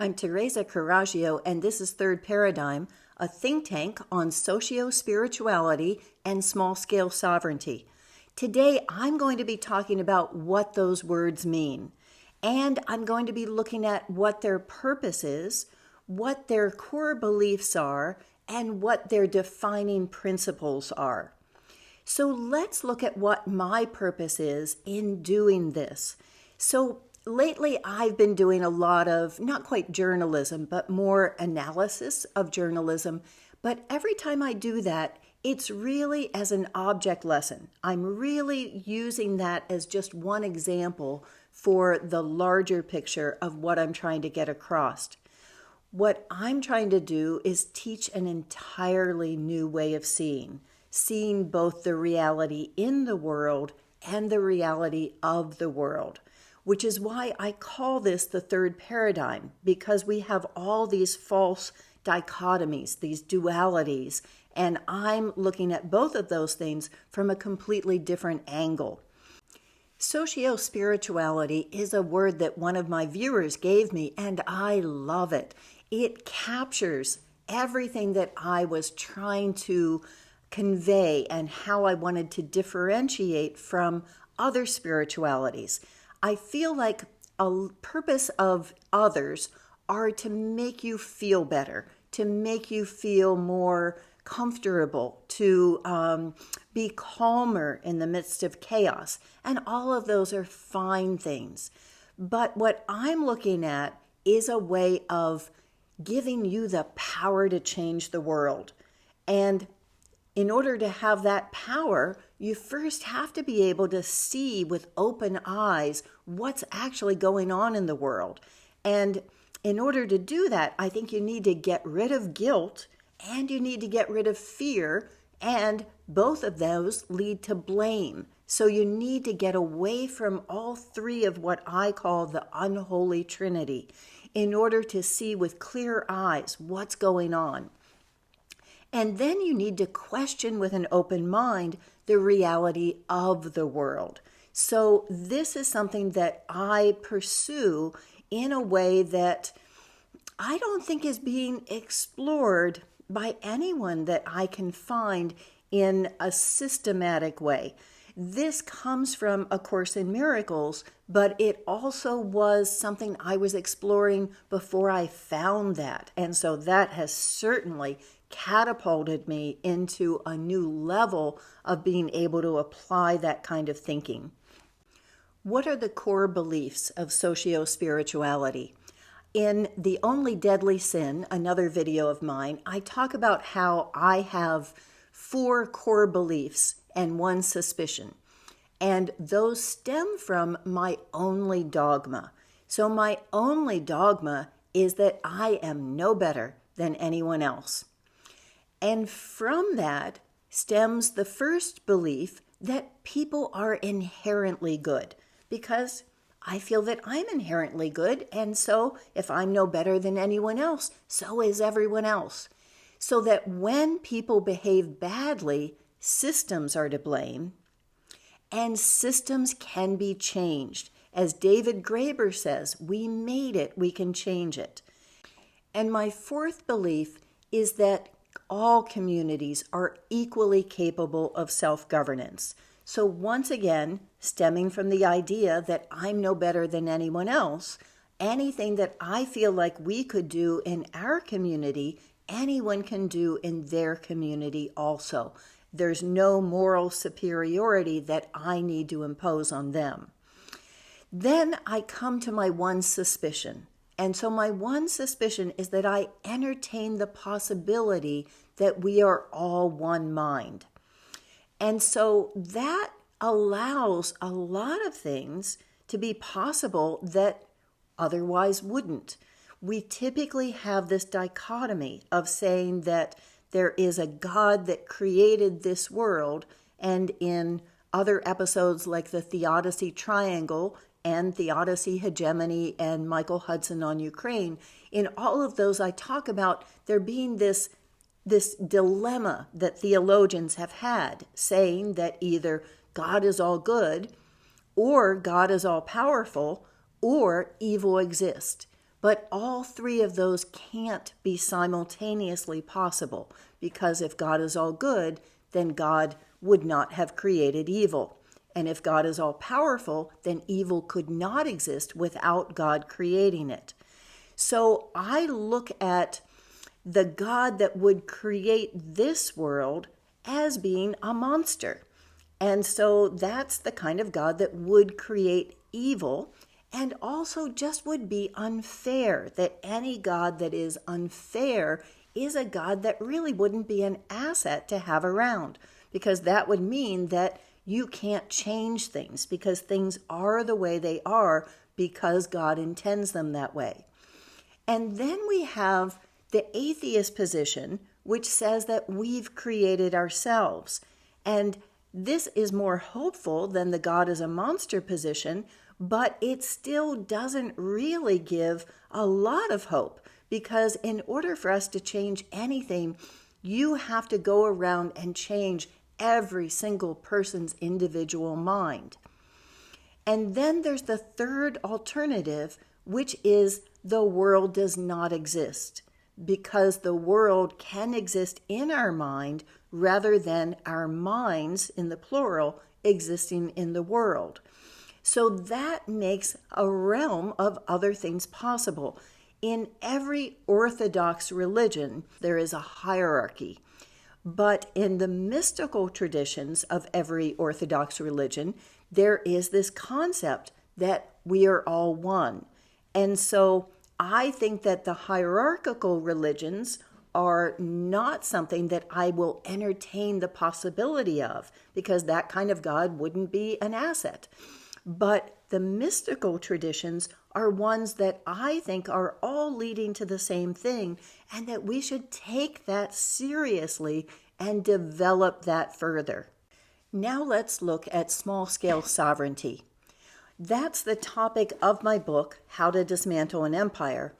I'm Teresa Carraggio, and this is Third Paradigm, a think tank on socio-spirituality and small-scale sovereignty. Today, I'm going to be talking about what those words mean, and I'm going to be looking at what their purpose is, what their core beliefs are, and what their defining principles are. So let's look at what my purpose is in doing this. So lately, I've been doing a lot of, not quite journalism, but more analysis of journalism. But every time I do that, it's really as an object lesson. I'm really using that as just one example for the larger picture of what I'm trying to get across. What I'm trying to do is teach an entirely new way of seeing both the reality in the world and the reality of the world, which is why I call this the third paradigm, because we have all these false dichotomies, these dualities, and I'm looking at both of those things from a completely different angle. Socio-spirituality is a word that one of my viewers gave me, and I love it. It captures everything that I was trying to convey and how I wanted to differentiate from other spiritualities. I feel like a purpose of others are to make you feel better, to make you feel more comfortable, to be calmer in the midst of chaos. And all of those are fine things. But what I'm looking at is a way of giving you the power to change the world. And in order to have that power, you first have to be able to see with open eyes what's actually going on in the world. And in order to do that, I think you need to get rid of guilt and you need to get rid of fear, and both of those lead to blame. So you need to get away from all three of what I call the unholy trinity in order to see with clear eyes what's going on. And then you need to question with an open mind the reality of the world. So this is something that I pursue in a way that I don't think is being explored by anyone that I can find in a systematic way. This comes from A Course in Miracles, but it also was something I was exploring before I found that. And so that has certainly catapulted me into a new level of being able to apply that kind of thinking. What are the core beliefs of socio-spirituality? In The Only Deadly Sin, another video of mine, I talk about how I have 4 core beliefs and 1 suspicion. And those stem from my only dogma. So my only dogma is that I am no better than anyone else. And from that stems the first belief that people are inherently good, because I feel that I'm inherently good, and so if I'm no better than anyone else, so is everyone else. So that when people behave badly, systems are to blame, and systems can be changed. As David Graeber says, we made it, we can change it. And my fourth belief is that all communities are equally capable of self-governance. So once again, stemming from the idea that I'm no better than anyone else, anything that I feel like we could do in our community, anyone can do in their community also. There's no moral superiority that I need to impose on them. Then I come to my one suspicion. And so my one suspicion is that I entertain the possibility that we are all one mind. And so that allows a lot of things to be possible that otherwise wouldn't. We typically have this dichotomy of saying that there is a God that created this world, and in other episodes like the Theodicy triangle and Theodicy hegemony and Michael Hudson on Ukraine, in all of those I talk about there being this dilemma that theologians have had, saying that either God is all good, or God is all powerful, or evil exists. But all three of those can't be simultaneously possible, because if God is all good, then God would not have created evil. And if God is all powerful, then evil could not exist without God creating it. So I look at the God that would create this world as being a monster. And so that's the kind of God that would create evil, and also just would be unfair. That any God that is unfair is a God that really wouldn't be an asset to have around, because that would mean that you can't change things, because things are the way they are because God intends them that way. And then we have the atheist position, which says that we've created ourselves. And this is more hopeful than the God is a monster position, but it still doesn't really give a lot of hope, because in order for us to change anything, you have to go around and change every single person's individual mind. And then there's the third alternative, which is the world does not exist, because the world can exist in our mind rather than our minds, in the plural, existing in the world. So that makes a realm of other things possible. In every Orthodox religion, there is a hierarchy. But in the mystical traditions of every Orthodox religion, there is this concept that we are all one. And so I think that the hierarchical religions are not something that I will entertain the possibility of, because that kind of God wouldn't be an asset. But the mystical traditions are ones that I think are all leading to the same thing, and that we should take that seriously and develop that further. Now let's look at small-scale sovereignty. That's the topic of my book, How to Dismantle an Empire,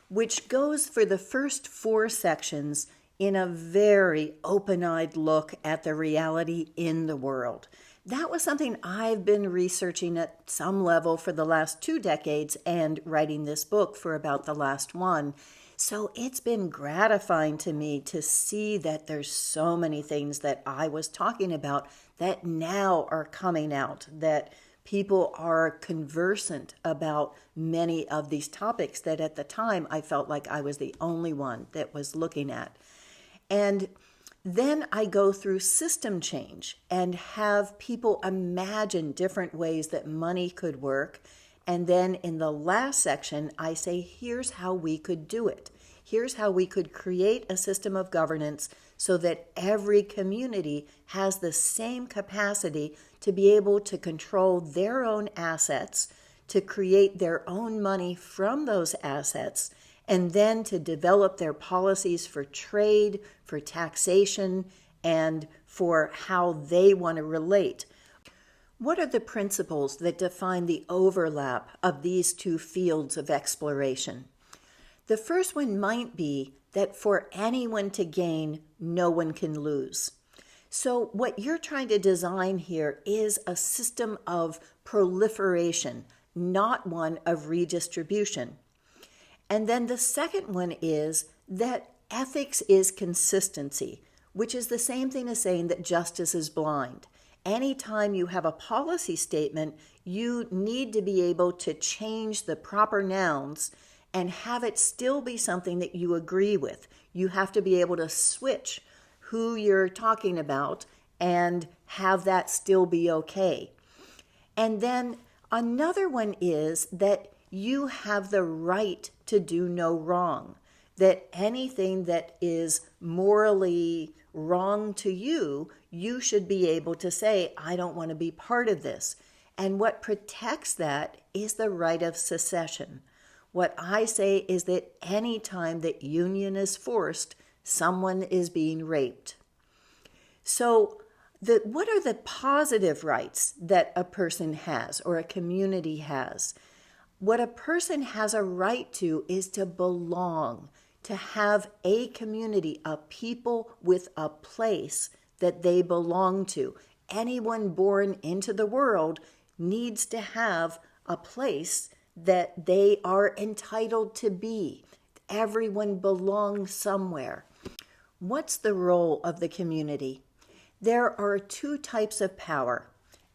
which goes for the first 4 sections in a very open-eyed look at the reality in the world. That was something I've been researching at some level for the last 2 decades and writing this book for about the last one. So it's been gratifying to me to see that there's so many things that I was talking about that now are coming out, that people are conversant about many of these topics that at the time I felt like I was the only one that was looking at. And then I go through system change and have people imagine different ways that money could work. And then in the last section, I say, here's how we could do it. Here's how we could create a system of governance so that every community has the same capacity to be able to control their own assets, to create their own money from those assets, and then to develop their policies for trade, for taxation, and for how they want to relate. What are the principles that define the overlap of these 2 fields of exploration? The first one might be that for anyone to gain, no one can lose. So what you're trying to design here is a system of proliferation, not one of redistribution. And then the second one is that ethics is consistency, which is the same thing as saying that justice is blind. Anytime you have a policy statement, you need to be able to change the proper nouns and have it still be something that you agree with. You have to be able to switch who you're talking about and have that still be okay. And then another one is that you have the right to do no wrong, that anything that is morally wrong to you, you should be able to say, I don't want to be part of this. And what protects that is the right of secession. What I say is that any time that union is forced, someone is being raped. So what are the positive rights that a person has or a community has? What a person has a right to is to belong, to have a community, a people with a place that they belong to. Anyone born into the world needs to have a place that they are entitled to be. Everyone belongs somewhere. What's the role of the community? There are two types of power,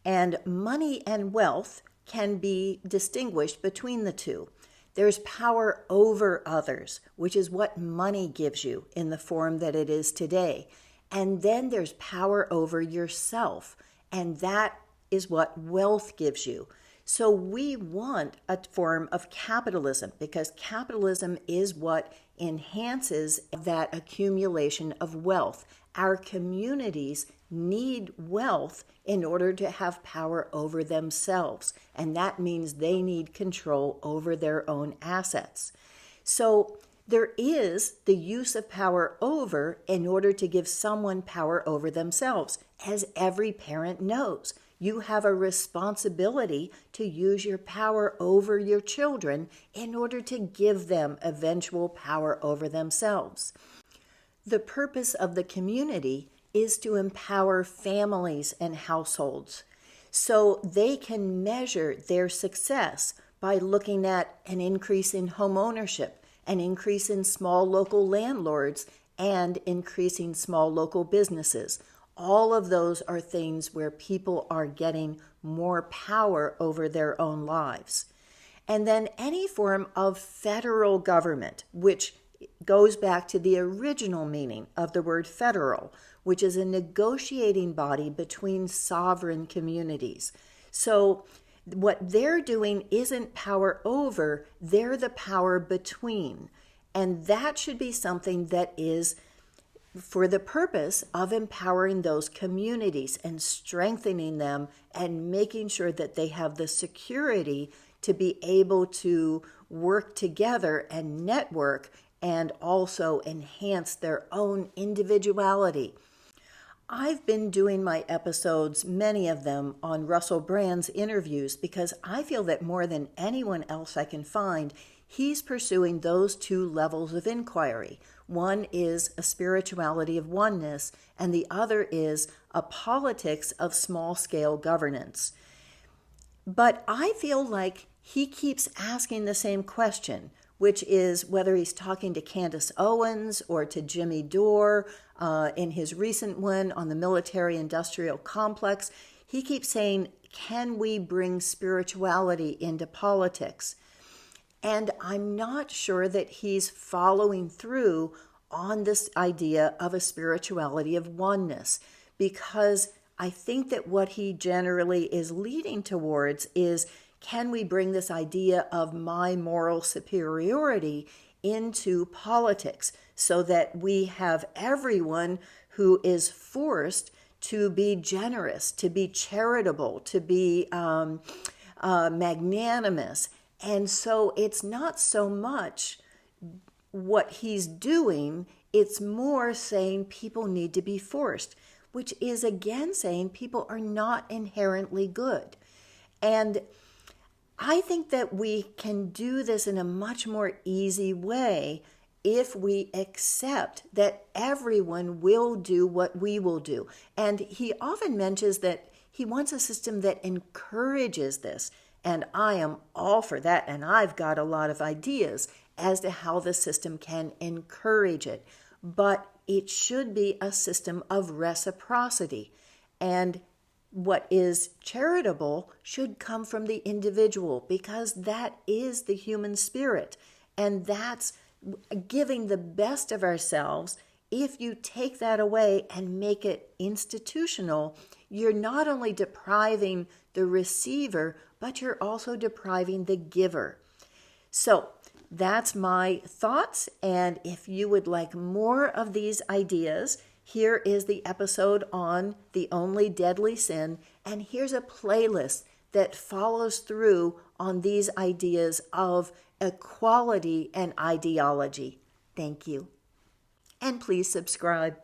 and money and wealth can be distinguished between the two. There's power over others, which is what money gives you in the form that it is today. And then there's power over yourself, and that is what wealth gives you. So we want a form of capitalism because capitalism is what enhances that accumulation of wealth. Our communities need wealth in order to have power over themselves, and that means they need control over their own assets. So there is the use of power over in order to give someone power over themselves. As every parent knows, you have a responsibility to use your power over your children in order to give them eventual power over themselves. The purpose of the community is to empower families and households so they can measure their success by looking at an increase in home ownership, an increase in small local landlords, and increasing small local businesses. All of those are things where people are getting more power over their own lives. And then any form of federal government, which goes back to the original meaning of the word federal, which is a negotiating body between sovereign communities. So what they're doing isn't power over, they're the power between. And that should be something that is for the purpose of empowering those communities and strengthening them and making sure that they have the security to be able to work together and network and also enhance their own individuality. I've been doing my episodes, many of them, on Russell Brand's interviews because I feel that more than anyone else I can find, he's pursuing those two levels of inquiry. One is a spirituality of oneness, and the other is a politics of small-scale governance. But I feel like he keeps asking the same question, which is whether he's talking to Candace Owens or to Jimmy Dore in his recent one on the military-industrial complex. He keeps saying, can we bring spirituality into politics? And I'm not sure that he's following through on this idea of a spirituality of oneness, because I think that what he generally is leading towards is, can we bring this idea of my moral superiority into politics so that we have everyone who is forced to be generous, to be charitable, to be magnanimous. And so it's not so much what he's doing, it's more saying people need to be forced, which is again saying people are not inherently good. And I think that we can do this in a much more easy way if we accept that everyone will do what we will do. And he often mentions that he wants a system that encourages this. And I am all for that. And I've got a lot of ideas as to how the system can encourage it. But it should be a system of reciprocity. And what is charitable should come from the individual, because that is the human spirit. And that's giving the best of ourselves. If you take that away and make it institutional, you're not only depriving the receiver, but you're also depriving the giver. So that's my thoughts. And if you would like more of these ideas, here is the episode on the only deadly sin. And here's a playlist that follows through on these ideas of equality and ideology. Thank you. And please subscribe.